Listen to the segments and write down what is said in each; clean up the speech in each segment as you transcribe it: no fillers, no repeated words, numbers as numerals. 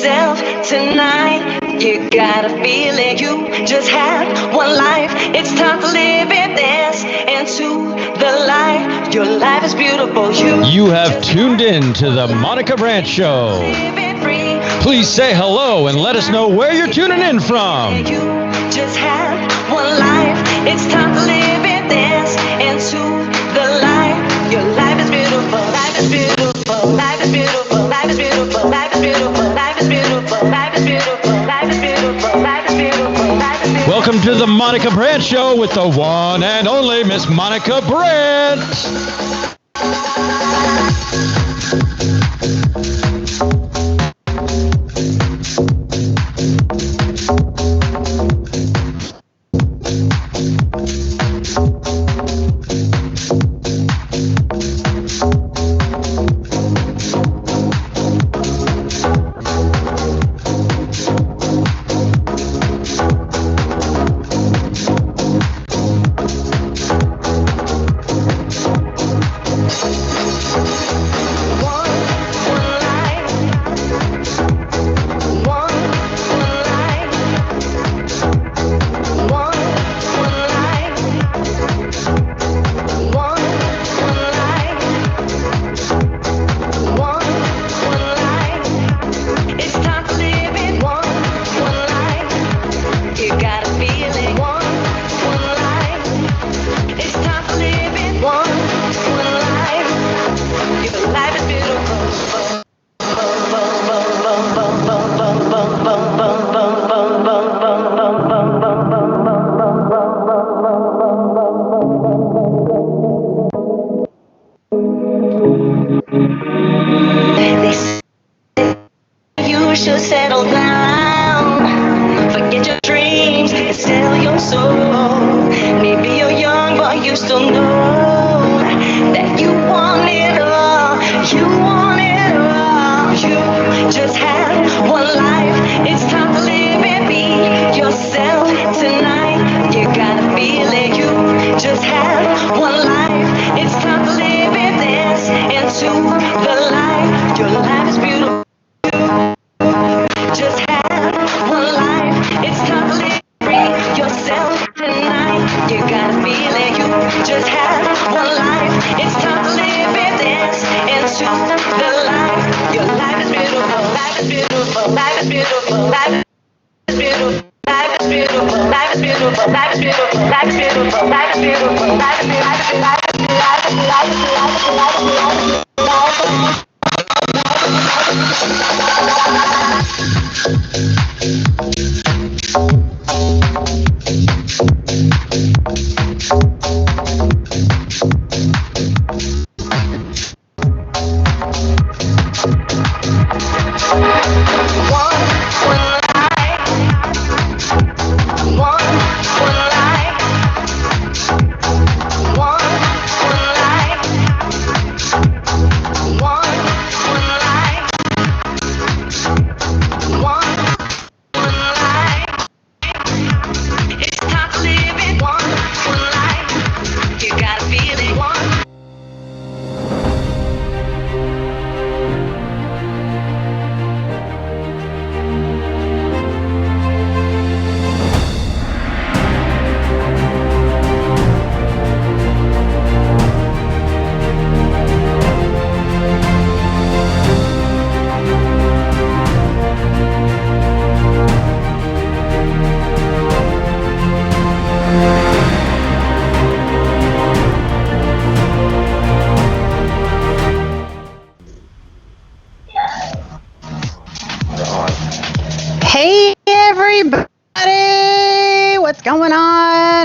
yourself tonight. You gotta feel it. You just have one life. It's time to live it, dance into the light. Your life is beautiful. You have tuned in to the Monica Brant Show. Please say hello and let us know where you're tuning in from. You just have one life. It's time to live it, dance into the light. Your life is beautiful. Life is beautiful. Life is beautiful. Life is beautiful. Life is beautiful. Life is beautiful. Life is beautiful. Life is beautiful. Life is beautiful. Life is beautiful. Welcome to the Monica Brant Show with the one and only Miss Monica Brant.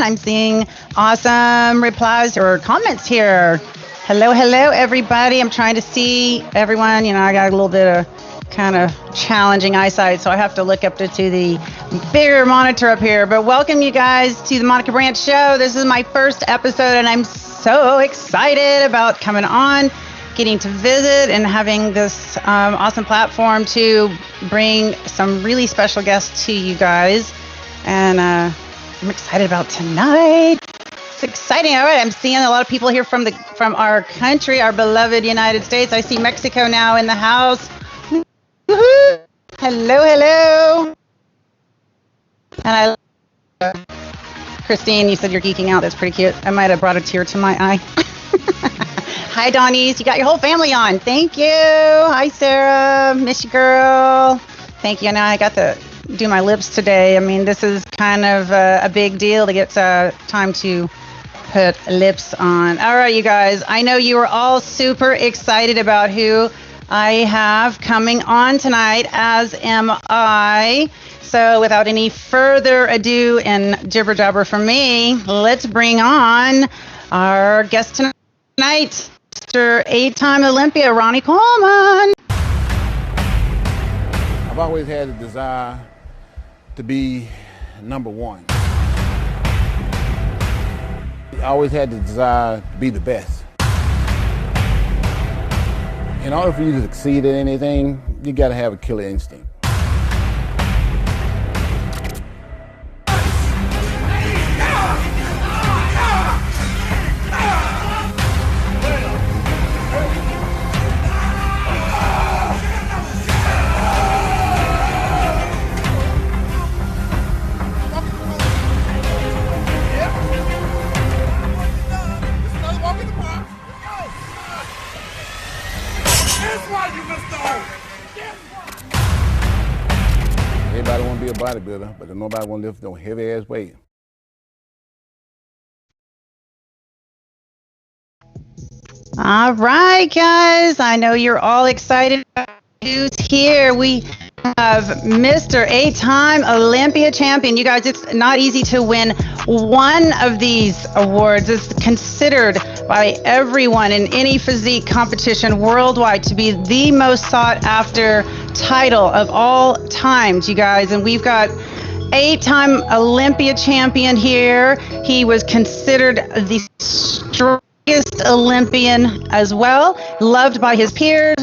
I'm seeing awesome replies or comments here. Hello, everybody. I'm trying to see everyone. You know, I got a little bit of kind of challenging eyesight, so I have to look up to the bigger monitor up here. But welcome you guys to the Monica Brant Show. This is my first episode, and I'm so excited about coming on, getting to visit, and having this awesome platform to bring some really special guests to you guys. And I'm excited about tonight. It's exciting. All right, I'm seeing a lot of people here from our country, our beloved United States. I see Mexico now in the house. Woo-hoo! Hello, hello. And Christine, you said you're geeking out. That's pretty cute. I might have brought a tear to my eye. Hi, Donnies. You got your whole family on. Thank you. Hi, Sarah. Miss you, girl. Thank you. Now I got to do my lips today. I mean, this is kind of a big deal to get time to put lips on. All right, you guys. I know you are all super excited about who I have coming on tonight, as am I. So without any further ado and jibber jabber from me, let's bring on our guest tonight, Mr. 8-time Olympia, Ronnie Coleman. I've always had a desire to be number one. I always had the desire to be the best. In order for you to succeed at anything, you got to have a killer instinct. Everybody want to be a bodybuilder, but nobody want to lift no heavy ass weight. All right, guys. I know you're all excited about who's here. We have Mr. 8-time Olympia champion. You guys, it's not easy to win one of these awards. It's considered by everyone in any physique competition worldwide to be the most sought after title of all times, you guys. And we've got 8-time Olympia champion here. He was considered the strongest Olympian as well, loved by his peers,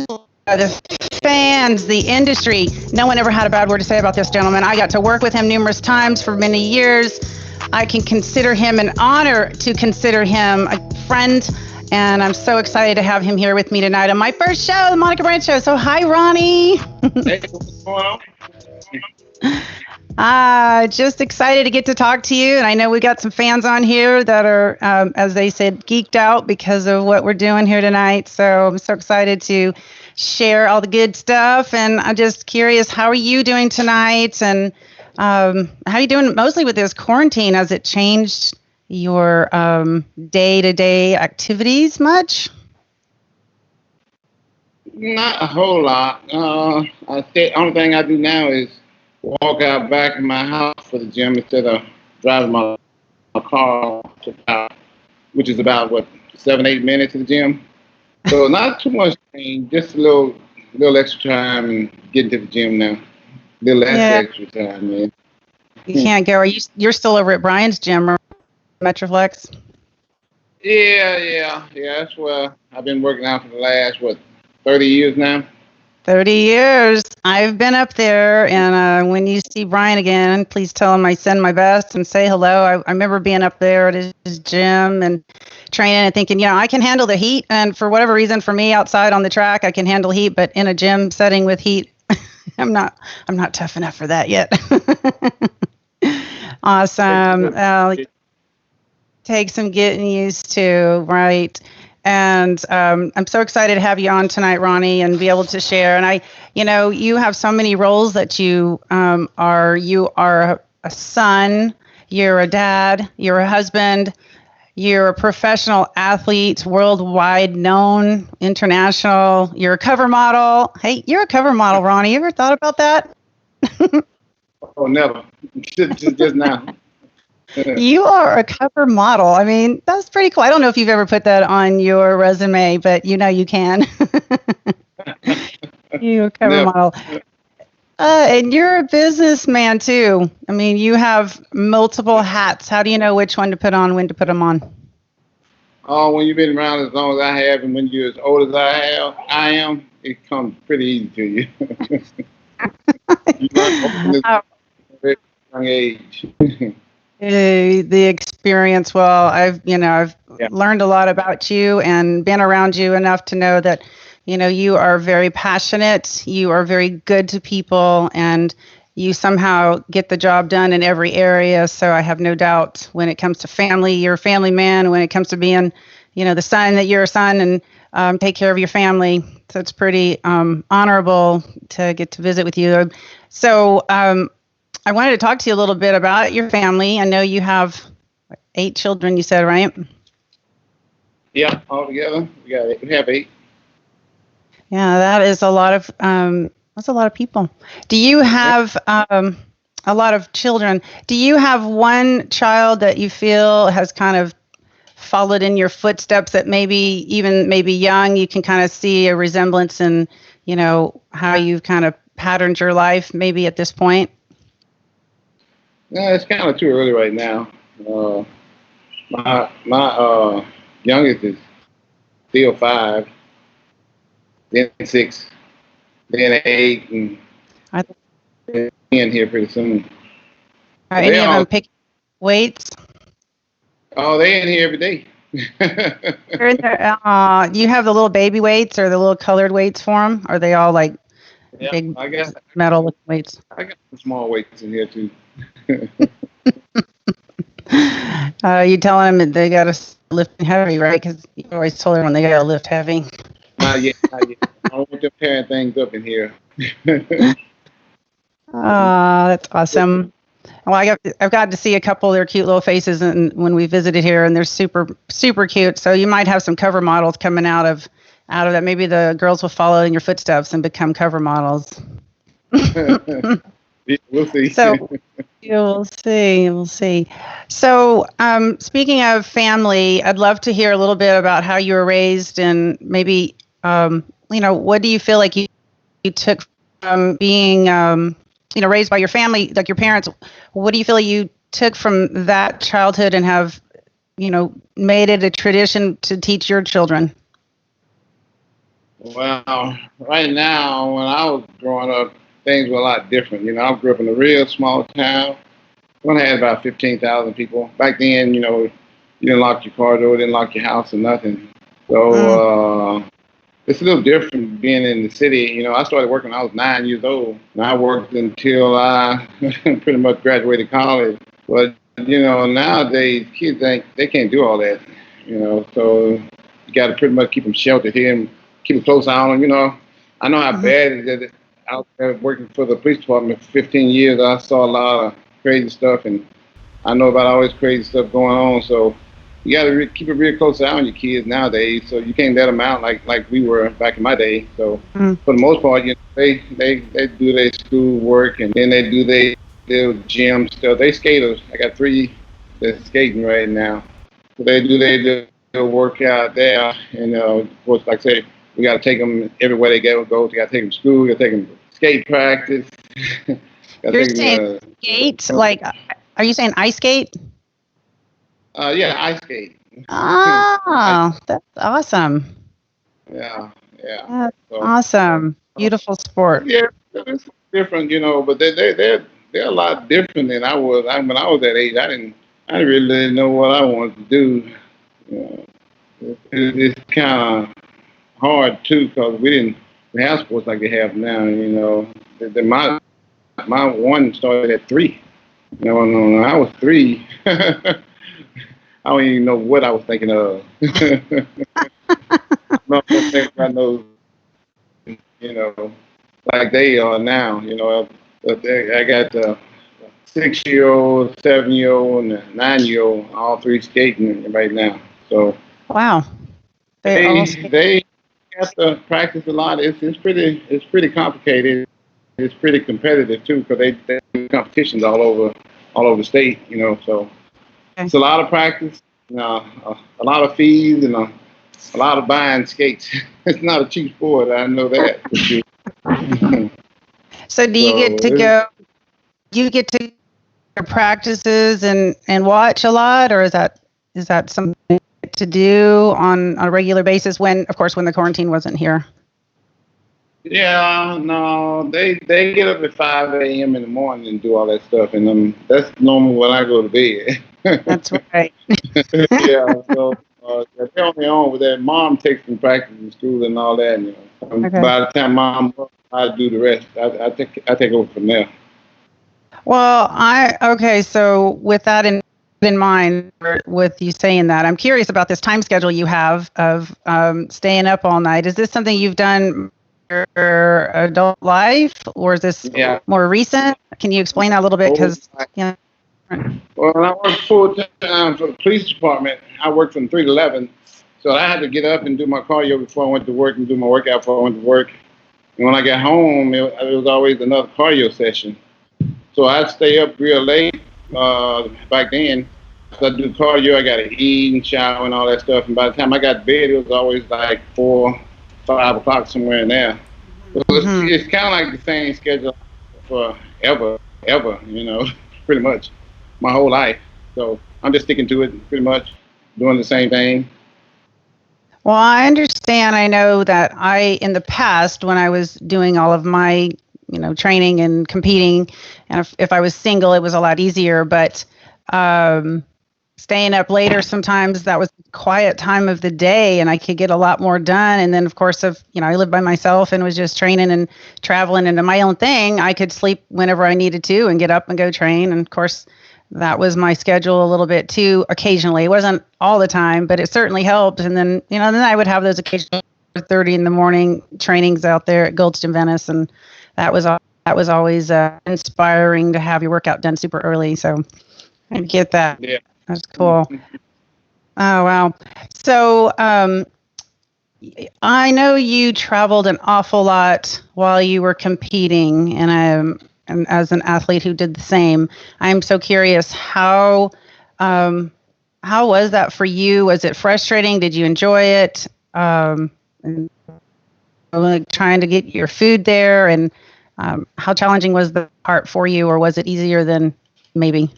the fans, the industry. No one ever had a bad word to say about this gentleman. I got to work with him numerous times for many years. I can consider him an honor to consider him a friend, and I'm so excited to have him here with me tonight on my first show, the Monica Brant Show. So hi, Ronnie. Hey, what's going on? Just excited to get to talk to you. And I know we got some fans on here that are, as they said, geeked out because of what we're doing here tonight. So I'm so excited to share all the good stuff. And I'm just curious, how are you doing tonight? And how are you doing mostly with this quarantine? Has it changed your day-to-day activities much? Not a whole lot. The only thing I do now is walk out back in my house for the gym instead of driving my car to about, which is about 7-8 minutes to the gym. So not too much change, just a little extra time and getting to the gym now. A little less extra time, man. You can't go. You're still over at Brian's gym or Metroflex? Yeah. That's where I've been working out for the last 30 years now. 30 years. I've been up there, and when you see Brian again, please tell him I send my best and say hello. I remember being up there at his gym and training and thinking, I can handle the heat. And for whatever reason, for me outside on the track, I can handle heat, but in a gym setting with heat, I'm not tough enough for that yet. Awesome. Takes some getting used to, right? And I'm so excited to have you on tonight, Ronnie, and be able to share. And you have so many roles that you are. You are a son, you're a dad, you're a husband, you're a professional athlete, worldwide known, international. You're a cover model. Hey, you're a cover model, Ronnie. You ever thought about that? Oh, never. Just now. You are a cover model. I mean, that's pretty cool. I don't know if you've ever put that on your resume, but you can. You're a cover model. And you're a businessman too. I mean, you have multiple hats. How do you know which one to put on, when to put them on? Oh, when you've been around as long as I have, and when you're as old as I am, it comes pretty easy to you. You learn at a very young age. The experience. Well, I've learned a lot about you and been around you enough to know that You are very passionate. You are very good to people, and you somehow get the job done in every area. So I have no doubt when it comes to family, you're a family man. When it comes to being, the son, that you're a son and take care of your family. So it's pretty honorable to get to visit with you. So I wanted to talk to you a little bit about your family. I know you have 8 children, you said, right? Yeah, altogether we have 8. Yeah, that is a lot of that's a lot of people. Do you have a lot of children? Do you have one child that you feel has kind of followed in your footsteps, that maybe young, you can kind of see a resemblance in, how you've kind of patterned your life maybe at this point? No, it's kind of too early right now. My youngest is still 5, then 6, then 8, and Are, 10 here pretty soon. are any of them picking weights? Oh, they in here every day. They're in there. You have the little baby weights or the little colored weights for them? Are they all like big I guess metal weights? I got some small weights in here too. You telling them that they got to lift heavy, right? Because you always told them when they got to lift heavy. Not yet. I don't want them tearing things up in here. That's awesome. Well, I've got to see a couple of their cute little faces when we visited here, and they're super, super cute. So you might have some cover models coming out of that. Maybe the girls will follow in your footsteps and become cover models. We'll see. So we'll see. So speaking of family, I'd love to hear a little bit about how you were raised, and maybe what do you feel like you took from being raised by your family, like your parents? What do you feel like you took from that childhood and have made it a tradition to teach your children? Well, right now, when I was growing up, things were a lot different. I grew up in a real small town. We only had about 15,000 people. Back then, you didn't lock your car door, didn't lock your house or nothing. So it's a little different being in the city. I started working when I was 9 years old, and I worked until I pretty much graduated college. But, nowadays, kids, they can't do all that, so you got to pretty much keep them sheltered here and keep a close eye on them. I know how bad it is. I was working for the police department for 15 years. I saw a lot of crazy stuff, and I know about all this crazy stuff going on. So you got to keep a real close eye on your kids nowadays. So you can't let them out like we were back in my day. So for the most part, they do their school work, and then they do their gym stuff. They skaters. I got 3 that's skating right now. So they do their workout there, and of course, like I say, we got to take them everywhere they go. We got to take them to school. We got to take them to skate practice. You're saying skate? Like, are you saying ice skate? Yeah, ice skate. Oh, that's awesome. Yeah. That's awesome. Beautiful sport. Yeah, it's different, but they're a lot different than I was. When I was that age, I didn't really know what I wanted to do. It's kind of hard too, because we didn't have sports like they have now. My one started at 3. When I was 3, I don't even know what I was thinking of. I don't think I know, like they are now. I got a 6-year-old, 7-year-old, and a 9-year-old, all 3 skating right now. So wow, they have to practice a lot. It's pretty complicated. It's pretty competitive too, because they do competitions all over the state. So it's a lot of practice, a lot of fees, and a lot of buying skates. It's not a cheap sport. I know that. So do you get to go? You get to practices and watch a lot, or is that something to do on a regular basis when the quarantine wasn't here? Yeah, no, they get up at 5 a.m. in the morning and do all that stuff, and that's normal when I go to bed. That's right. Yeah, so they're on their own with that. Mom takes them practice in school and all that. Okay. By the time Mom, I do the rest. I take over from there. Well, okay. So with that in mind, with you saying that, I'm curious about this time schedule you have of staying up all night. Is this something you've done in your adult life, or is this Yeah. more recent? Can you explain that a little bit? Because Well, when I worked full time for the police department, I worked from 3 to 11. So I had to get up and do my cardio before I went to work and do my workout before I went to work. And when I got home, it was always another cardio session. So I'd stay up real late back then. So I'd do cardio, I got to eat and shower and all that stuff. And by the time I got to bed, it was always like 4, 5 o'clock, somewhere in there. So it's kind of like the same schedule for ever, pretty much my whole life. So I'm just sticking to it, pretty much doing the same thing. Well, I understand. I know that in the past, when I was doing all of my, training and competing, and if I was single, it was a lot easier. But staying up later, sometimes that was the quiet time of the day, and I could get a lot more done. And then, of course, if I lived by myself and was just training and traveling into my own thing, I could sleep whenever I needed to and get up and go train. And of course, that was my schedule a little bit too. Occasionally, it wasn't all the time, but it certainly helped. And then, then I would have those occasional 4:30 in the morning trainings out there at Goldstone Venice, and that was always inspiring to have your workout done super early. So I get that. Yeah, that's cool. Oh wow! So I know you traveled an awful lot while you were competing, and as an athlete who did the same, I'm so curious how was that for you? Was it frustrating? Did you enjoy it? Like trying to get your food there, and how challenging was the part for you, or was it easier than maybe?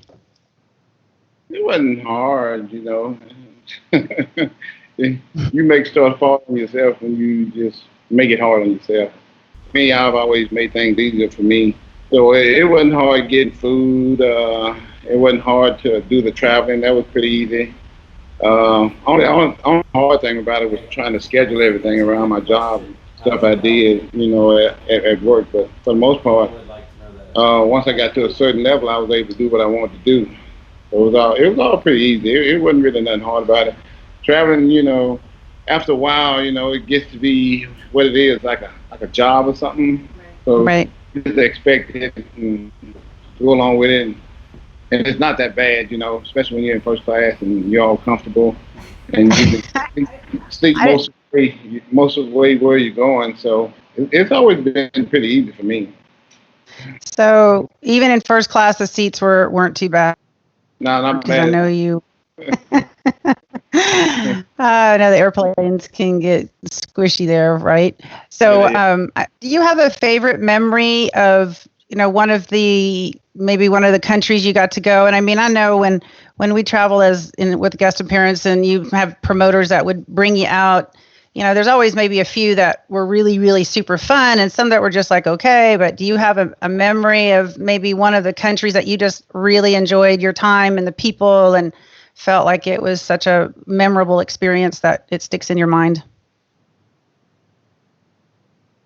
It wasn't hard, You make stuff hard on yourself when you just make it hard on yourself. Me, I've always made things easier for me. So it wasn't hard getting food. It wasn't hard to do the traveling. That was pretty easy. Only hard thing about it was trying to schedule everything around my job and stuff I did, at work. But for the most part, once I got to a certain level, I was able to do what I wanted to do. So it was all pretty easy. It wasn't really nothing hard about it. Traveling, after a while, it gets to be what it is, like a job or something. So Right. you just expect it and go along with it. And it's not that bad, especially when you're in first class and you're all comfortable and you can sleep most of the way where you're going. So it's always been pretty easy for me. So even in first class, the seats weren't too bad. No, not Because I bad. know you. I know the airplanes can get squishy there, right? So, do you have a favorite memory of one of the countries you got to go? And I mean, I know when we travel with guest appearance, and you have promoters that would bring you out. There's always maybe a few that were really, really super fun, and some that were just like, okay. But do you have a memory of maybe one of the countries that you just really enjoyed your time and the people, and felt like it was such a memorable experience that it sticks in your mind?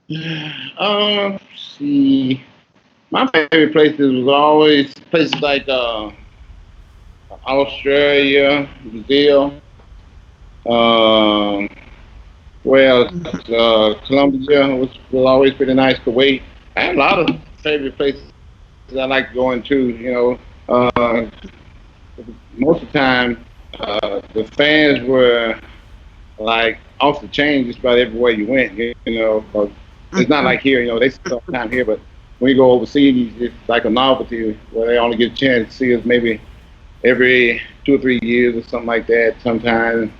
See, my favorite places was always places like Australia, Brazil. Colombia was always pretty nice. Kuwait. I had a lot of favorite places I like going to. Most of the time, the fans were like off the chain just about everywhere you went. 'Cause it's not like here. They see us all the time here, but when you go overseas, it's like a novelty where they only get a chance to see us maybe every 2 or 3 years or something like that. Sometimes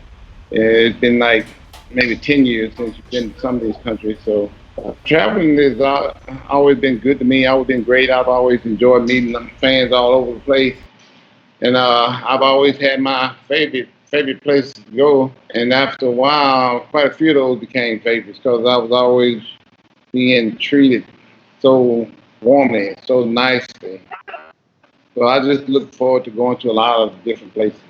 it's been like maybe 10 years since you've been to some of these countries. So traveling has always been good to me. Always been great. I've always enjoyed meeting fans all over the place. And I've always had my favorite places to go. And after a while, quite a few of those became favorites because I was always being treated so warmly, so nicely. So I just look forward to going to a lot of different places.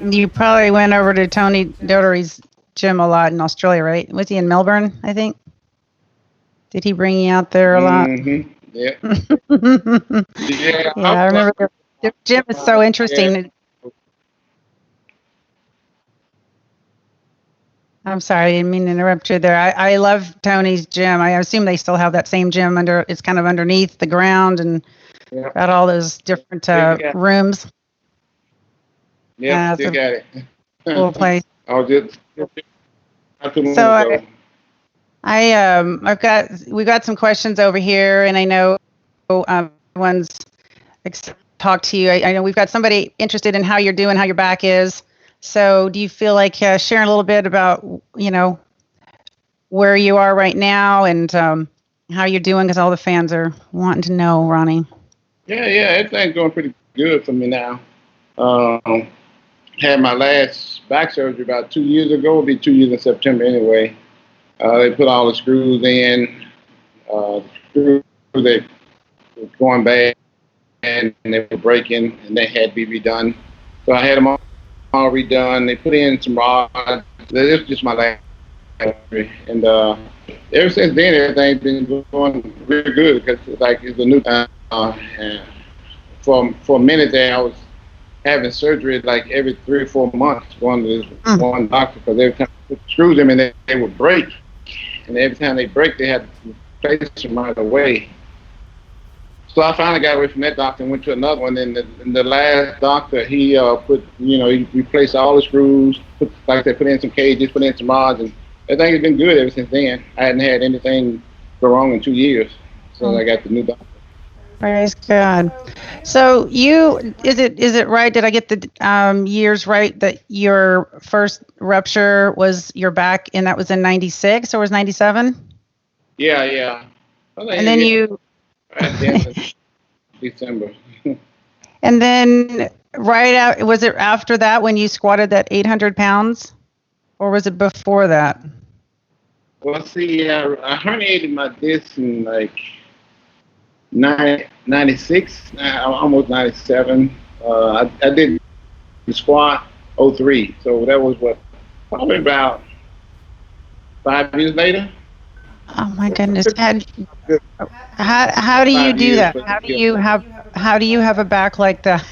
You probably went over to Tony Doherty's gym a lot in Australia, right? Was he in Melbourne, I think? Did he bring you out there a lot? Mm-hmm. Yeah. Yeah. Yeah, I remember the gym is so interesting. Yeah. I'm sorry, I didn't mean to interrupt you there. I love Tony's gym. I assume they still have that same gym it's kind of underneath the ground and Yeah. got all those different rooms. Yeah, it's you a got it. cool place. I was just not too long So ago. we got some questions over here, and I know everyone's talk to you. I know we've got somebody interested in how you're doing, how your back is. So do you feel like sharing a little bit about, where you are right now and how you're doing? Because all the fans are wanting to know, Ronnie. Yeah, everything's going pretty good for me now. Had my last back surgery about 2 years ago. It'll be 2 years in September anyway. They put all the screws in. The screws that were going bad and they were breaking and they had to be redone. So I had them all redone. They put in some rods. This was just my last surgery. And ever since then, everything's been going really good because it's a new and for a minute there, I was having surgery like every 3 or 4 months, going to this one doctor, because every time I put screws in them, they would break. And every time they break, they had to replace them right away. So I finally got away from that doctor and went to another one. And the last doctor, he he replaced all the screws, put in some cages, put in some rods, and everything has been good ever since then. I hadn't had anything go wrong in 2 years since I got the new doctor. Praise God. So is it right? Did I get the years right that your first rupture was your back, and that was in 96 or was 97? Yeah. And then you. At the end of December. And then was it after that when you squatted that 800 pounds, or was it before that? Well, see, I herniated my disc in like 96, almost 97. I did the squat 03, so that was probably about 5 years later. Oh my goodness! How do you do that? How do you have a back like that,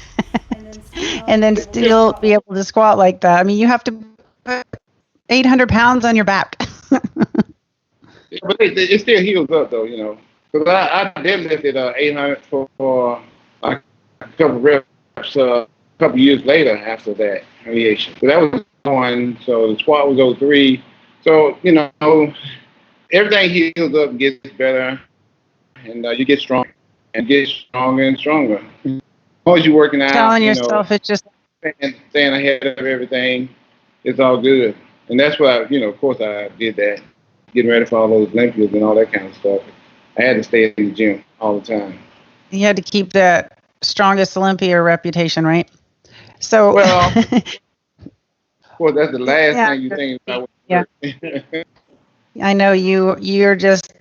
and then still be able to squat like that? I mean, you have to put 800 pounds on your back. But it still heals up though, because I deadlifted 800 for like a couple reps a couple years later after that herniation. So that was one. So the squat was 03. So everything heals up and gets better, and you get stronger and get stronger and stronger. As long as you're working out, telling yourself it's just staying ahead of everything, it's all good. And that's why, of course, I did that, getting ready for all those Olympias and all that kind of stuff. I had to stay in the gym all the time. You had to keep that strongest Olympia reputation, right? So, well, of course, that's the last thing you think about. Yeah. I know you've just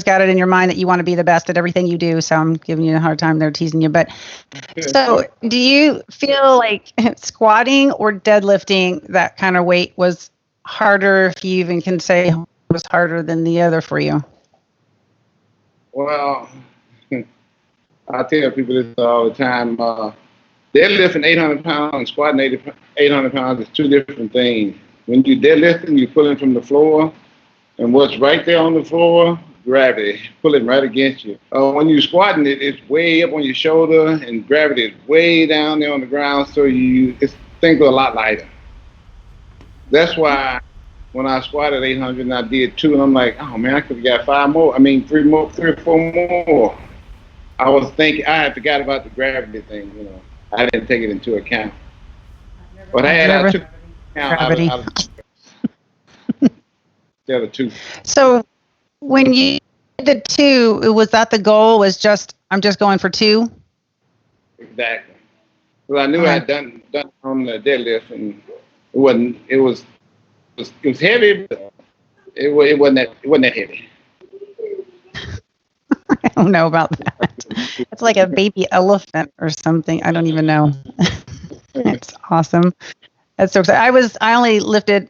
got it in your mind that you want to be the best at everything you do. So I'm giving you a hard time there, teasing you. But so do you feel like squatting or deadlifting that kind of weight was harder, if you even can say it was harder than the other for you? Well, I tell people this all the time. Deadlifting 800 pounds and squatting 800 pounds is two different things. When you're deadlifting, you're pulling from the floor. And what's right there on the floor, gravity, pulling right against you. When you're squatting, it's way up on your shoulder, and gravity is way down there on the ground, so things are a lot lighter. That's why when I squatted 800 and I did 2, and I'm like, oh man, I could have got 3 or 4 more. I was thinking, I had forgot about the gravity thing, I didn't take it into account. But I took gravity. Out of the other 2. So when you did the 2, was that the goal? Was I'm just going for 2? Exactly. Well, I knew I had done on the deadlift, and it was heavy, but it wasn't that heavy. I don't know about that. It's like a baby elephant or something. I don't even know. It's awesome. That's so exciting. I only lifted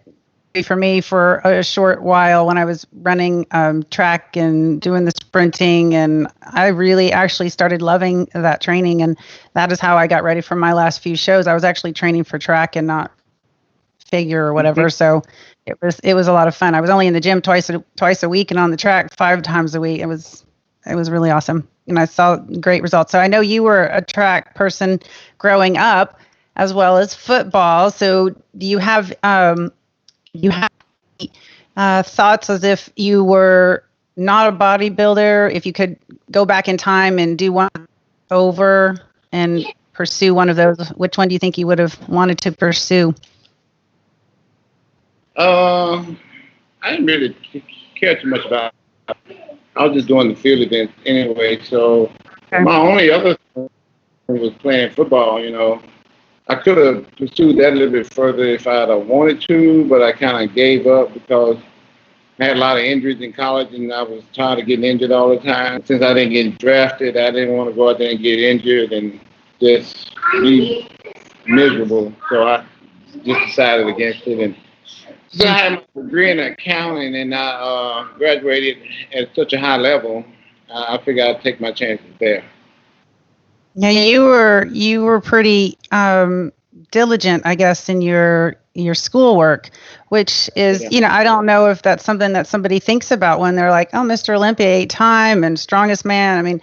for me for a short while when I was running track and doing the sprinting, and I really actually started loving that training, and that is how I got ready for my last few shows. I was actually training for track and not figure or whatever, so it was a lot of fun. I was only in the gym twice a week and on the track 5 times a week. It was really awesome, and I saw great results. So I know you were a track person growing up as well as football. So do you have thoughts as if you were not a bodybuilder, if you could go back in time and do one over and pursue one of those, which one do you think you would have wanted to pursue? I didn't really care too much about it. I was just doing the field events anyway. So my only other thing was playing football, you know. I could have pursued that a little bit further if I had wanted to, but I kind of gave up because I had a lot of injuries in college and I was tired of getting injured all the time. Since I didn't get drafted, I didn't want to go out there and get injured and just be miserable. So I just decided against it. And so I had my degree in accounting and I graduated at such a high level, I figured I'd take my chances there. Yeah, you were pretty diligent, I guess, in your schoolwork, which is, you know, I don't know if that's something that somebody thinks about when they're like, oh, Mr. Olympia, 8-time and strongest man. I mean,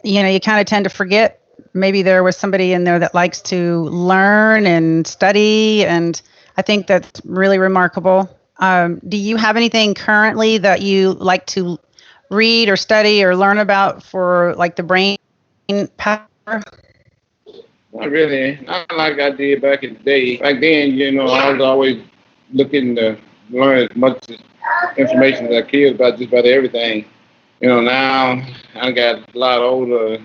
you kind of tend to forget maybe there was somebody in there that likes to learn and study, and I think that's really remarkable. Do you have anything currently that you like to read or study or learn about for like the brain power? Not really. Not like I did back in the day. Back then, you know, I was always looking to learn as much information as I could about just about everything. You know, now I got a lot older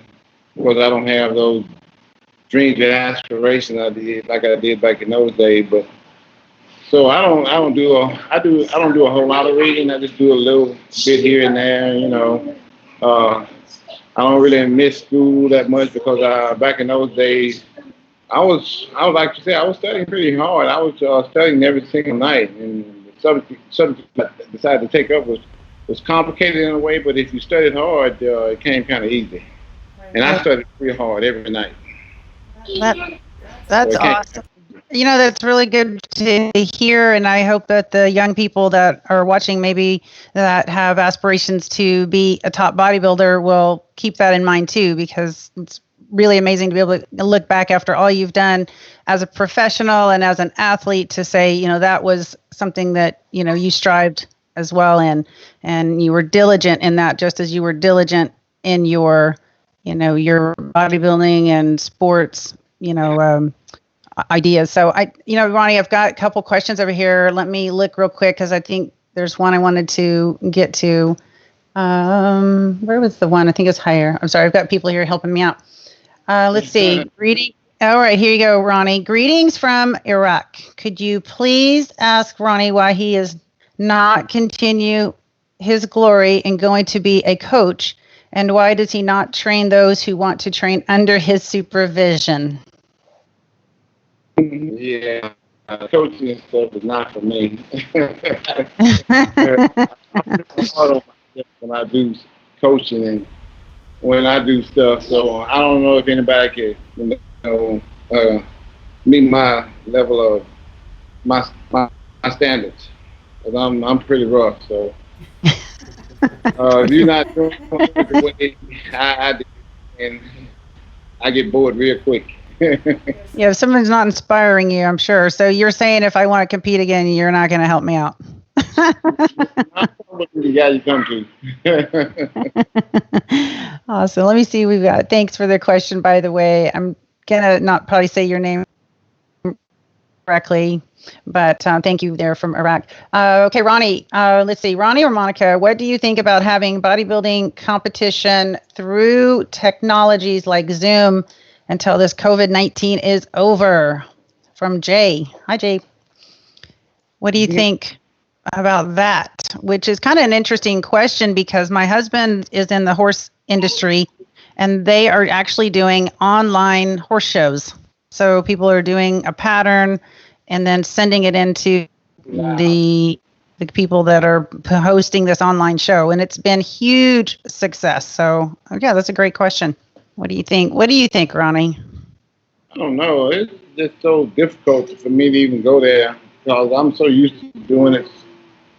because I don't have those dreams and aspirations I did back in those days. But so I don't do a whole lot of reading. I just do a little bit here and there. You know, I don't really miss school that much because back in those days, I was like you said, I was studying pretty hard. I was studying every single night, and the subject I decided to take up was complicated in a way, but if you studied hard, it came kind of easy. And I studied pretty hard every night. That's awesome. You know, that's really good to hear, and I hope that the young people that are watching, maybe that have aspirations to be a top bodybuilder, will keep that in mind too, because it's really amazing to be able to look back after all you've done as a professional and as an athlete to say, you know, that was something that, you know, you strived as well in, and you were diligent in that, just as you were diligent in your, you know, your bodybuilding and sports, you know, ideas. So Ronnie, I've got a couple questions over here. Let me look real quick because I think there's one I wanted to get to. Where was the one? I think it's higher. I'm sorry. I've got people here helping me out. Let's see. Greeting. All right, here you go, Ronnie. Greetings from Iraq. Could you please ask Ronnie why he is not continue his glory in going to be a coach, and why does he not train those who want to train under his supervision? Yeah, coaching stuff is not for me. When I do coaching and when I do stuff, so I don't know if anybody can, you know, meet my level of my standards. Cause I'm pretty rough, so if you're not doing it the way I do, and I get bored real quick. Yeah, if someone's not inspiring you, I'm sure. So you're saying if I want to compete again, you're not going to help me out. I'm the guy you come to. Awesome. Let me see. We've got. Thanks for the question, by the way. I'm gonna not probably say your name correctly, but thank you there from Iraq. Okay, Ronnie. Let's see, Ronnie or Monica. What do you think about having bodybuilding competition through technologies like Zoom until this COVID-19 is over? From Jay. Hi, Jay. What do you think about that? Which is kind of an interesting question because my husband is in the horse industry and they are actually doing online horse shows. So people are doing a pattern and then sending it into the people that are hosting this online show, and it's been huge success. So, yeah, that's a great question. What do you think? What do you think, Ronnie? I don't know. It's just so difficult for me to even go there because I'm so used to doing it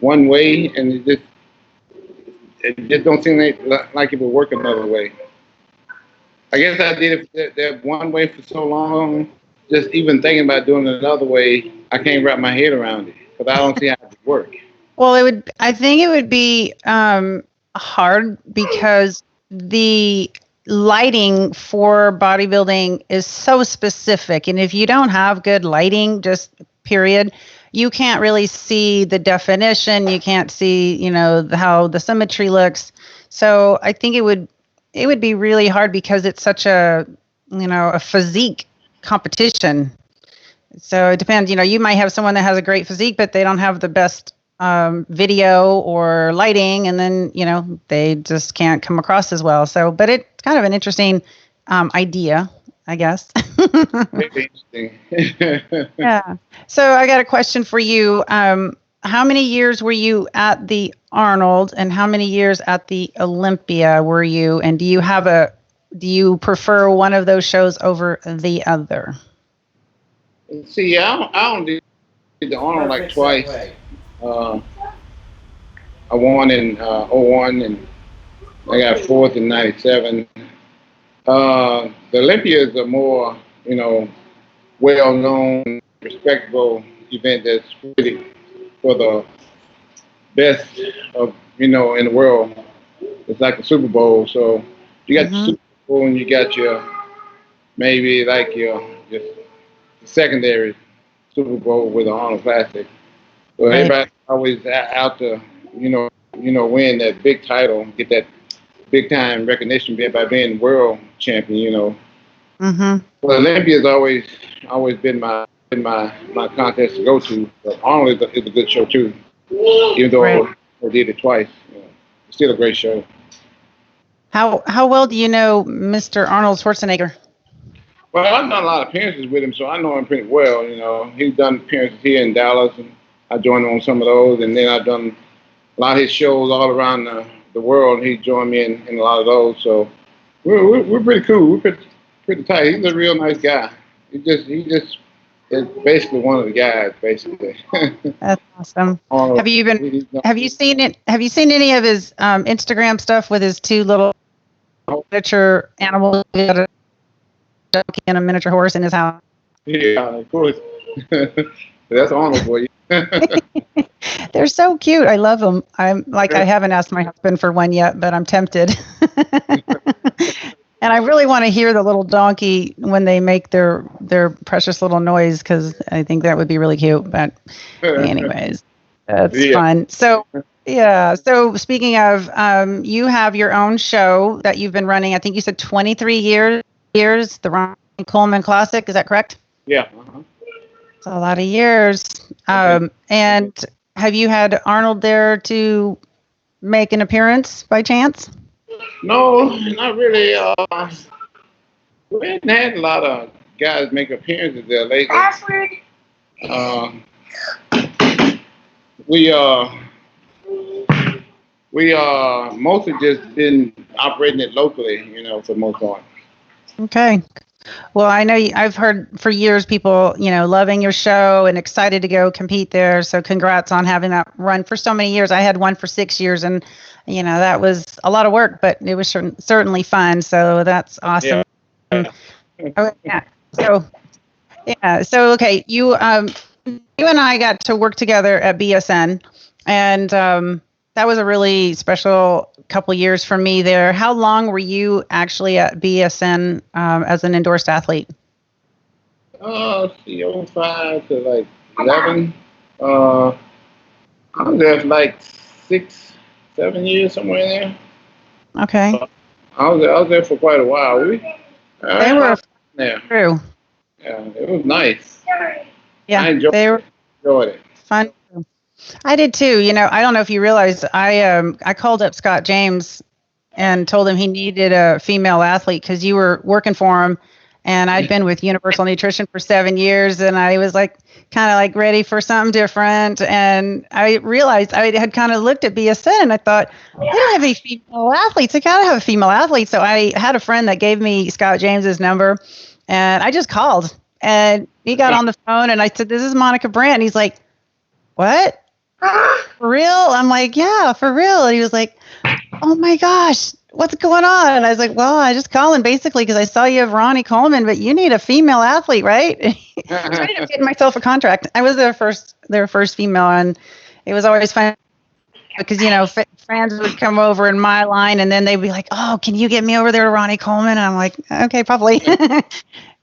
one way, and it just don't seem like it would work another way. I guess I did it that one way for so long. Just even thinking about doing it another way, I can't wrap my head around it because I don't see how it would work. Well, I think it would be hard because the lighting for bodybuilding is so specific, and if you don't have good lighting, just period, you can't really see the definition. You can't see, how the symmetry looks. So I think it would be really hard because it's such a physique competition. So it depends. You might have someone that has a great physique, but they don't have the best video or lighting, and then they just can't come across as well. So, but it's kind of an interesting idea, I guess. Very interesting. Yeah. So I got a question for you. How many years were you at the Arnold, and how many years at the Olympia were you? And do you prefer one of those shows over the other? See, I don't do the Arnold like twice. I won in 01 and I got fourth in 97. The Olympias are more, well-known, respectable event that's really for the best of, in the world. It's like the Super Bowl. So you got the Super Bowl and you got maybe like your secondary Super Bowl with the Arnold Classic. So everybody always out to, win that big title, get that big time recognition by being world champion, Well, Olympia's always been my contest to go to. But Arnold is a good show too, even though I did it twice. It's still a great show. How well do you know Mr. Arnold Schwarzenegger? Well, I've done a lot of appearances with him, so I know him pretty well. He's done appearances here in Dallas, and I joined him on some of those, and then I've done a lot of his shows all around the world, and he joined me in a lot of those. So we're pretty cool. We're pretty tight. He's a real nice guy. He just is basically one of the guys, basically. That's awesome. Have you seen any of his Instagram stuff with his two little miniature animals? He got a donkey and a miniature horse in his house. Yeah, of course. That's Arnold for you. They're so cute. I love them. I haven't asked my husband for one yet, but I'm tempted. And I really want to hear the little donkey when they make their precious little noise, because I think that would be really cute. But anyways, that's fun. So yeah. So speaking of, you have your own show that you've been running. I think you said 23 years, the Ronnie Coleman Classic. Is that correct? Yeah. It's a lot of years. And have you had Arnold there to make an appearance by chance? No, not really. We haven't had a lot of guys make appearances there lately. We mostly just been operating it locally, for the most part. Okay. Well, I know I've heard for years people, loving your show and excited to go compete there. So congrats on having that run for so many years. I had one for 6 years, and that was a lot of work, but it was certainly fun. So that's awesome. Yeah. Yeah. So okay, you and I got to work together at BSN, and that was a really special couple years for me there. How long were you actually at BSN as an endorsed athlete? 05 to like 11. I was there for like 6-7 years, somewhere in there. Okay. I was there for quite a while. They were true. Yeah, it was nice. Yeah, I enjoyed it. Fun. I did too. I don't know if you realize, I called up Scott James and told him he needed a female athlete because you were working for him, And I'd been with Universal Nutrition for 7 years, and I was like kind of like ready for something different. And I realized I had kind of looked at BSN, and I thought, they don't have any female athletes. I gotta have a female athlete. So I had a friend that gave me Scott James's number, and I just called, and he got on the phone, and I said, "This is Monica Brant." And he's like, "What? For real?" I'm like, "Yeah, for real." And he was like, "Oh my gosh, what's going on?" And I was like, "Well, I just calling basically because I saw you have Ronnie Coleman, but you need a female athlete, right?" So I ended up getting myself a contract. I was their first female, and it was always fun because, you know, fans would come over in my line, and then they'd be like, "Oh, can you get me over there to Ronnie Coleman?" And I'm like, "Okay, probably."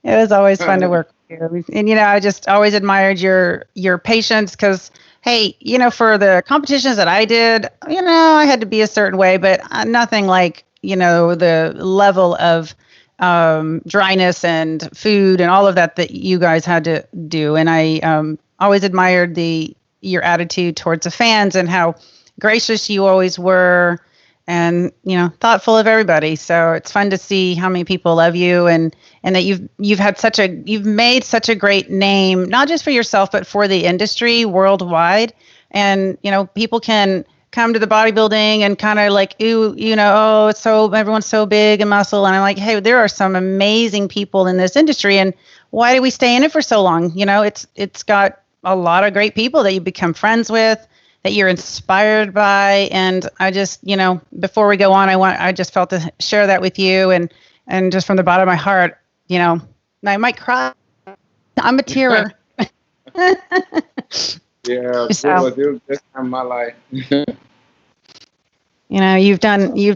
It was always fun to work with you. And, you know, I just always admired your patience because, hey, you know, for the competitions that I did, you know, I had to be a certain way, but nothing like, you know, the level of dryness and food and all of that you guys had to do. And I always admired your attitude towards the fans and how gracious you always were and, you know, thoughtful of everybody. So it's fun to see how many people love you and that you've made such a great name, not just for yourself, but for the industry worldwide. And, you know, people can come to the bodybuilding and kind of like, ooh, you know, oh, it's so, everyone's so big and muscle. And I'm like, hey, there are some amazing people in this industry. And why do we stay in it for so long? You know, it's got a lot of great people that you become friends with, that you're inspired by. And I just, you know, before we go on, I just felt to share that with you and just from the bottom of my heart, you know, I might cry. I'm a tearer. Yeah, So, it was this time in my life. you know, you've done, you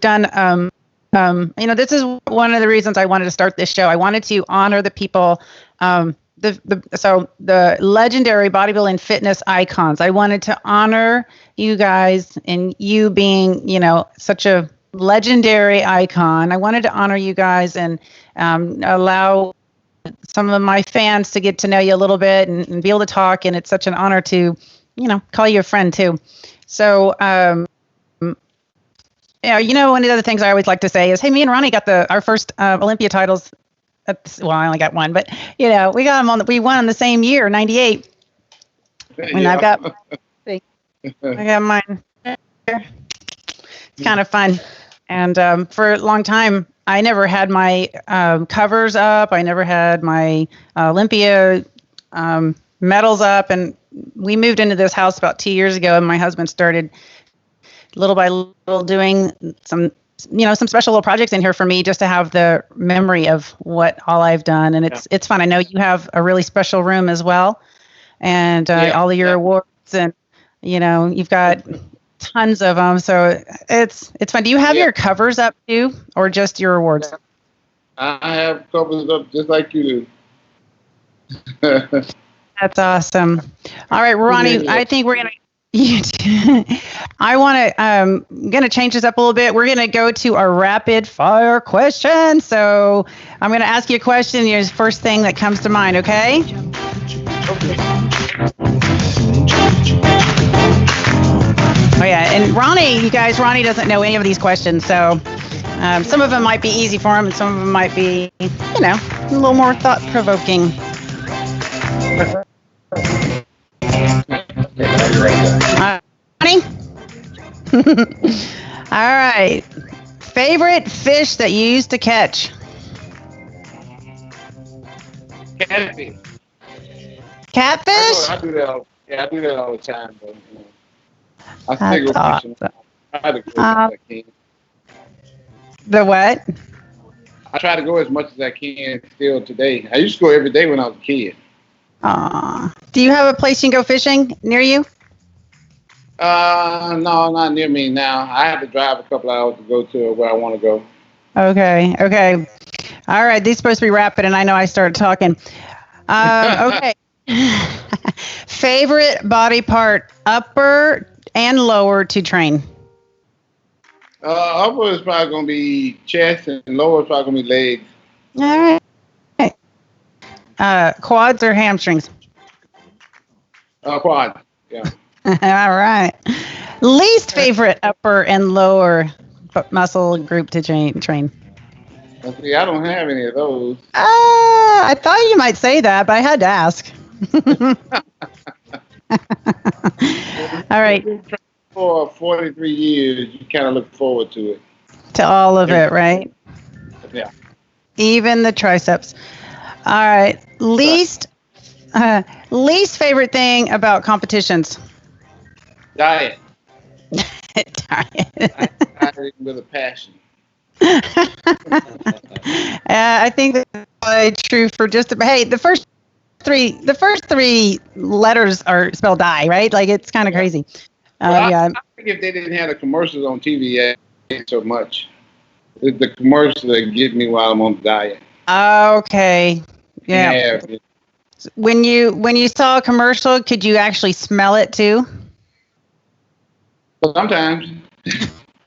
know, this is one of the reasons I wanted to start this show. I wanted to honor the people, the legendary bodybuilding fitness icons. I wanted to honor you guys and you being, you know, such a legendary icon. I wanted to honor you guys and allow some of my fans to get to know you a little bit and be able to talk. And it's such an honor to, you know, call you a friend too. So, yeah, you know, one of the other things I always like to say is, hey, me and Ronnie got our first Olympia titles. Well, I only got one, but you know, we got them we won in the same year, 98. And Yeah. I got mine. It's kind of fun. And for a long time, I never had my covers up. I never had my Olympia medals up. And we moved into this house about 2 years ago, and my husband started little by little doing some special little projects in here for me just to have the memory of what all I've done. And it's fun. I know you have a really special room as well, and all of your awards, and you know, you've got tons of them. So it's fun. Do you have your covers up too, or just your awards? I have covers up just like you do. That's awesome. All right, Ronnie, I think we're going to I'm going to change this up a little bit. We're going to go to our rapid fire question. So I'm going to ask you a question. Here's the first thing that comes to mind. Okay. Oh yeah. And Ronnie doesn't know any of these questions. So some of them might be easy for him and some of them might be, you know, a little more thought provoking. Honey? All right. Favorite fish that you used to catch? Catfish. Catfish? I do that all the time. But, you know, I That's still awesome. I try to go as much as I can. The what? I try to go as much as I can still today. I used to go every day when I was a kid. Do you have a place you can go fishing near you? No, not near me now. I have to drive a couple hours to go to where I want to go. Okay. All right. These are supposed to be rapid, and I know I started talking. Okay. Favorite body part, upper and lower to train? Upper is probably going to be chest, and lower is probably going to be legs. All right. Quads or hamstrings? Quad. Yeah. All right. Least favorite upper and lower muscle group to train? See, I don't have any of those. I thought you might say that, but I had to ask. All right. For 43 years, you kind of look forward to it. To all of it, right? Yeah. Even the triceps. All right. Least favorite thing about competitions? Diet. Diet. Diet with a passion. I think that's probably true for just about. Hey, the first three letters are spelled die, right? Like it's kind of crazy. I think if they didn't have the commercials on TV so much, it's the commercials that get me while I'm on the diet. Okay. Yeah. When you saw a commercial, could you actually smell it too? Sometimes.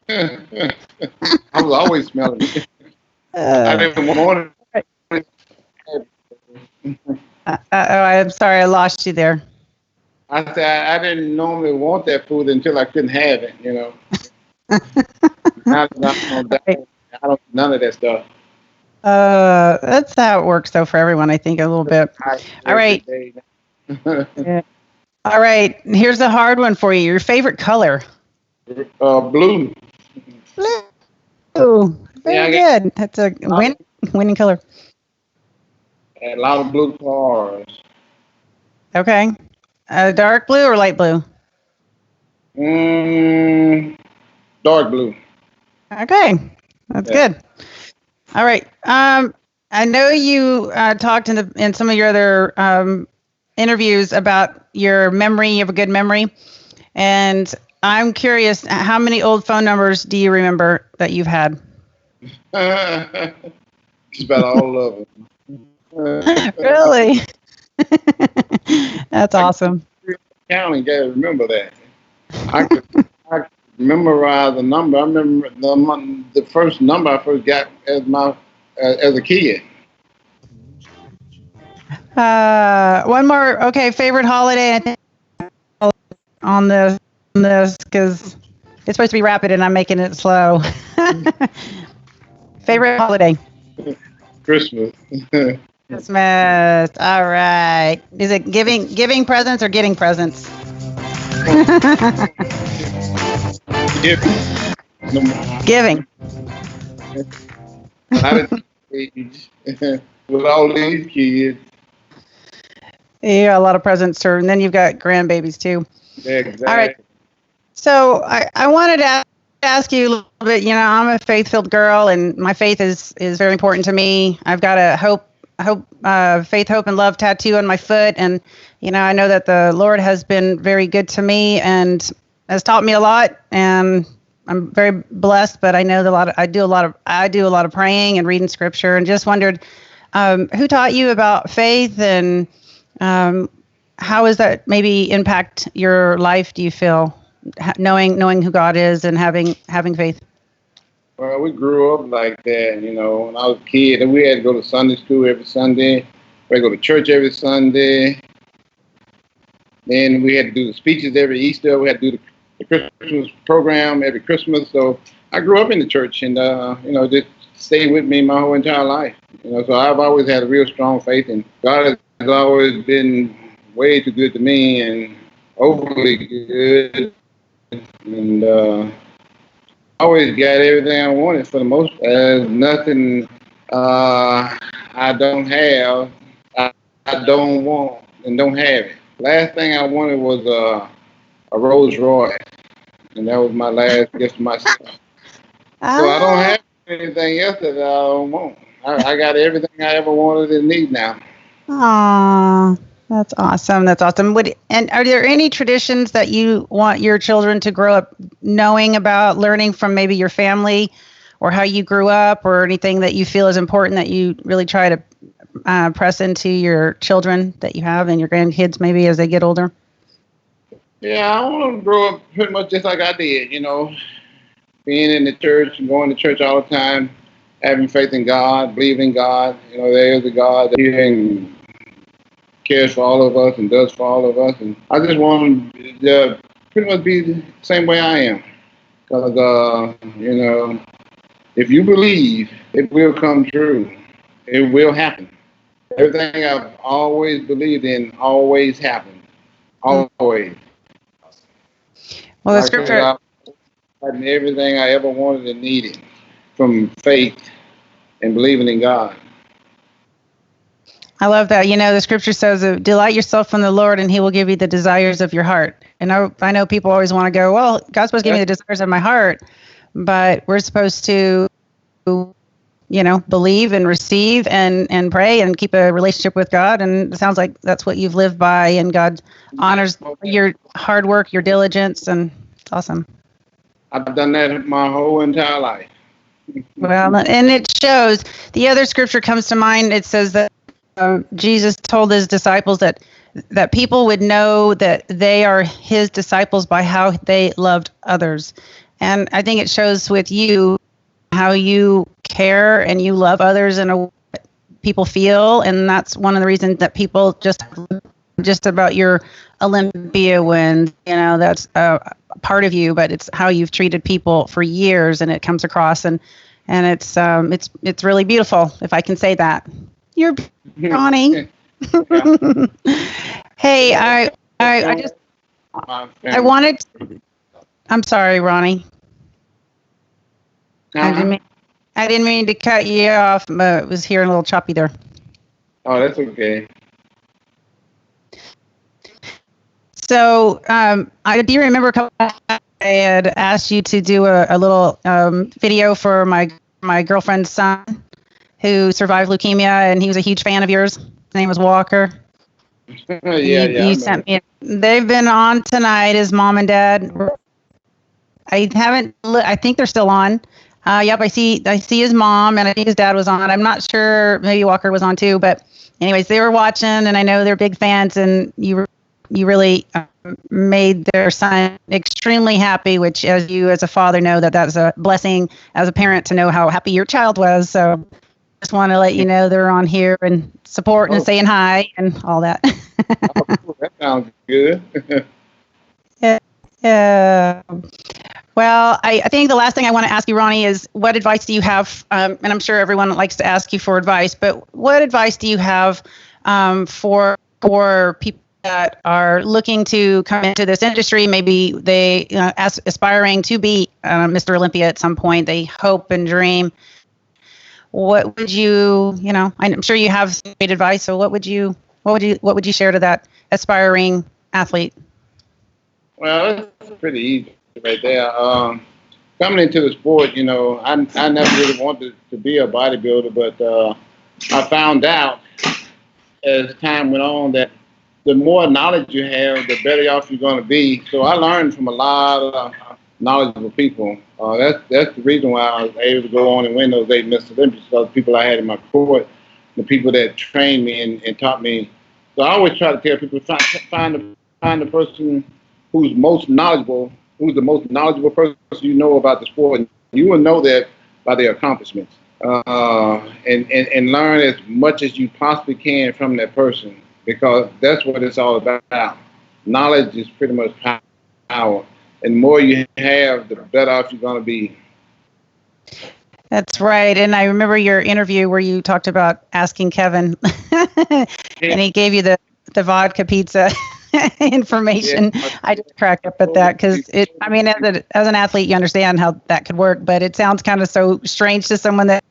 I was always smelling it. I didn't want it. I'm sorry, I lost you there. I said I didn't normally want that food until I couldn't have it, you know. Now that I'm on diet, I don't do none of that stuff. That's how it works, though, for everyone, I think, a little bit. All right. Yeah. All right. Here's a hard one for you. Your favorite color? Blue. Blue. Very good. That's a winning color. A lot of blue cars. Okay. Dark blue or light blue? Dark blue. Okay. That's good. All right. I know you talked in some of your other interviews about your memory. You have a good memory. And I'm curious, how many old phone numbers do you remember that you've had? Just about all of them. Really? That's awesome. Counting, gotta remember that. I could memorize the number. I remember the first number I first got as a kid. One more. Okay, favorite holiday. I think on this because it's supposed to be rapid and I'm making it slow. Favorite holiday. Christmas. Christmas. All right. Is it giving presents or getting presents? Giving. With all these kids. Yeah, a lot of presents, sir. And then you've got grandbabies too. Yeah, exactly. All right. So I wanted to ask you a little bit. You know, I'm a faith-filled girl, and my faith is very important to me. I've got a faith, hope, and love tattoo on my foot, and you know, I know that the Lord has been very good to me and has taught me a lot, and I'm very blessed. But I know I do a lot of praying and reading scripture, and just wondered who taught you about faith, and how does that maybe impact your life? Do you feel knowing who God is and having faith? Well, we grew up like that, you know. When I was a kid, and we had to go to Sunday school every Sunday. We had to go to church every Sunday. Then we had to do the speeches every Easter. We had to do the Christmas program every Christmas. So I grew up in the church, and you know, just stayed with me my whole entire life. You know, so I've always had a real strong faith, and God has always been way too good to me, and overly good, and always got everything I wanted for the most part. There's nothing I don't have, I don't want, and don't have it. Last thing I wanted was a Rolls Royce, and that was my last gift to myself. So I don't have anything else that I don't want. I got everything I ever wanted and need now. Aww. That's awesome. That's awesome. And are there any traditions that you want your children to grow up knowing about, learning from maybe your family or how you grew up, or anything that you feel is important that you really try to press into your children that you have and your grandkids maybe as they get older? Yeah, I want them to grow up pretty much just like I did, you know, being in the church and going to church all the time, having faith in God, believing God. You know, there is a God that He cares for all of us and does for all of us. And I just want them to pretty much be the same way I am. Because, you know, If you believe, it will come true. It will happen. Everything I've always believed in always happened. Always. Well, the scripture. I've gotten everything I ever wanted and needed from faith and believing in God. I love that. The scripture says, delight yourself in the Lord and he will give you the desires of your heart. And I know people always want to go, well, God's supposed to give me the desires of my heart, but we're supposed to, believe and receive and pray and keep a relationship with God. And it sounds like that's what you've lived by, and God honors your hard work, your diligence, and it's awesome. I've done that my whole entire life. Well, and it shows. The other scripture comes to mind. It says that Jesus told his disciples that people would know that they are his disciples by how they loved others. And I think it shows with you how you care and you love others and what people feel. And that's one of the reasons that people just about your Olympia win, that's part of you, but it's how you've treated people for years, and it comes across, and it's really beautiful, if I can say that. You're Ronnie. Hey, I wanted to, I'm sorry, Ronnie. I didn't mean to cut you off, but it was hearing a little choppy there. Oh, that's okay. So, do you remember a couple of times I had asked you to do a little video for my girlfriend's son who survived leukemia, and he was a huge fan of yours. His name was Walker. You sent me. They've been on tonight. His mom and dad. I haven't. I think they're still on. Yep, I see his mom, and I think his dad was on. I'm not sure. Maybe Walker was on too. But anyways, they were watching, and I know they're big fans. And you really made their son extremely happy, which, as you as a father know, that's a blessing as a parent to know how happy your child was. So just want to let you know they're on here and supporting and saying hi and all that. That sounds good. Yeah. Well, I think the last thing I want to ask you, Ronnie, is what advice do you have? And I'm sure everyone likes to ask you for advice, but what advice do you have for people that are looking to come into this industry? Maybe they aspiring to be Mr. Olympia at some point. They hope and dream. What would you, I'm sure you have some great advice. So what would you share to that aspiring athlete? Well, it's pretty easy right there. Coming into the sport, I never really wanted to be a bodybuilder, but I found out as time went on that the more knowledge you have, the better off you're going to be. So I learned from a lot of knowledgeable people. That's the reason why I was able to go on and win those 8 Mr. Olympias, because the people I had in my court, the people that trained me and taught me. So I always try to tell people, find the person who's most knowledgeable, who's the most knowledgeable person you know about the sport. And you will know that by their accomplishments. And learn as much as you possibly can from that person, because that's what it's all about. Knowledge is pretty much power. And the more you have, the better off you're going to be. That's right. And I remember your interview where you talked about asking Kevin, and he gave you the vodka pizza information. Yeah. I just cracked up at that because as an athlete, you understand how that could work, but it sounds kind of so strange to someone that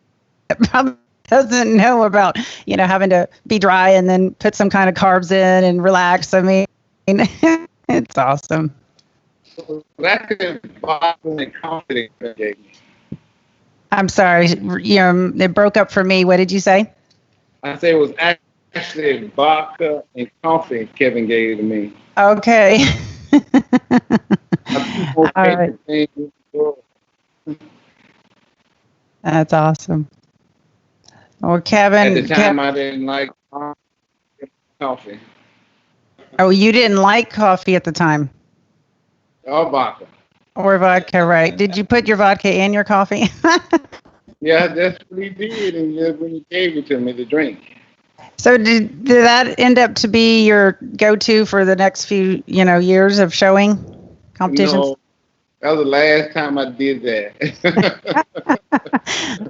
probably doesn't know about, having to be dry and then put some kind of carbs in and relax. I mean, it's awesome. I'm sorry, it broke up for me. What did you say? I say it was actually vodka and coffee Kevin gave to me. Okay. All right. That's awesome. Well, Kevin. At the time, I didn't like coffee. Oh, you didn't like coffee at the time? Or vodka. Or vodka, right. Did you put your vodka in your coffee? Yeah, that's what he did, and when he gave it to me to drink. So did that end up to be your go-to for the next few, years of showing competitions? No, That was the last time I did that.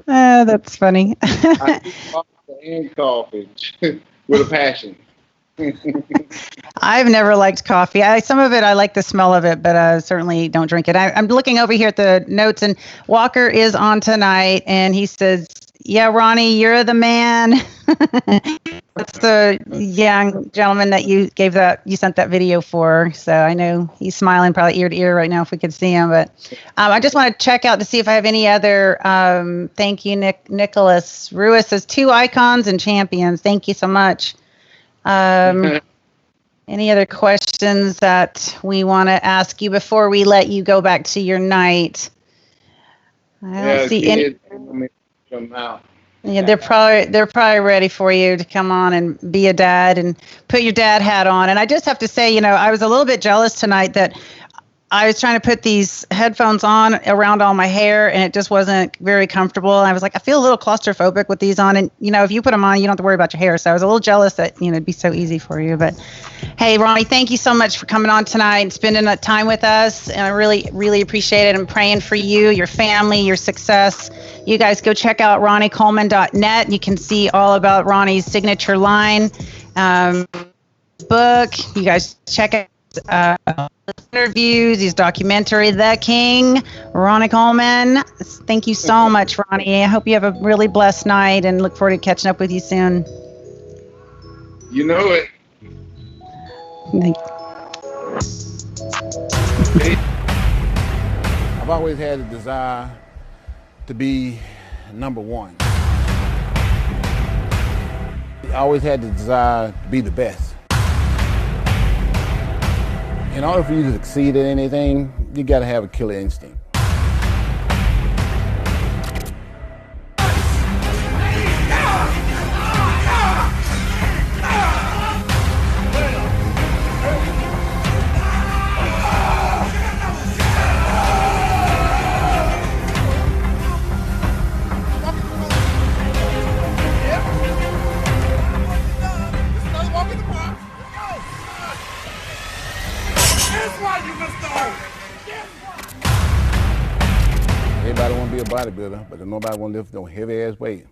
That's funny. I do pasta and coffee with a passion. I've never liked coffee. Some of it, I like the smell of it, but I certainly don't drink it. I'm looking over here at the notes, and Walker is on tonight, and he says, yeah, Ronnie, you're the man. That's the young gentleman that you sent that video for. So I know he's smiling probably ear to ear right now if we could see him. But I just want to check out to see if I have any other. Thank you, Nicholas Ruiz says 2 icons and champions. Thank you so much. Any other questions that we want to ask you before we let you go back to your night? I don't see any. Yeah, they're probably ready for you to come on and be a dad and put your dad hat on. And I just have to say, I was a little bit jealous tonight that I was trying to put these headphones on around all my hair, and it just wasn't very comfortable. I was like, I feel a little claustrophobic with these on. And, if you put them on, you don't have to worry about your hair. So I was a little jealous that, it'd be so easy for you. But, hey, Ronnie, thank you so much for coming on tonight and spending that time with us. And I really, really appreciate it. I'm praying for you, your family, your success. You guys go check out ronniecoleman.net. You can see all about Ronnie's signature line book. You guys check it interviews, his documentary, The King, Ronnie Coleman. Thank you so much, Ronnie. I hope you have a really blessed night and look forward to catching up with you soon. You know it. I've always had a desire to be number one. I always had the desire to be the best. In order for you to succeed at anything, you gotta have a killer instinct. Everybody want to be a bodybuilder, but nobody want to lift no heavy ass weight.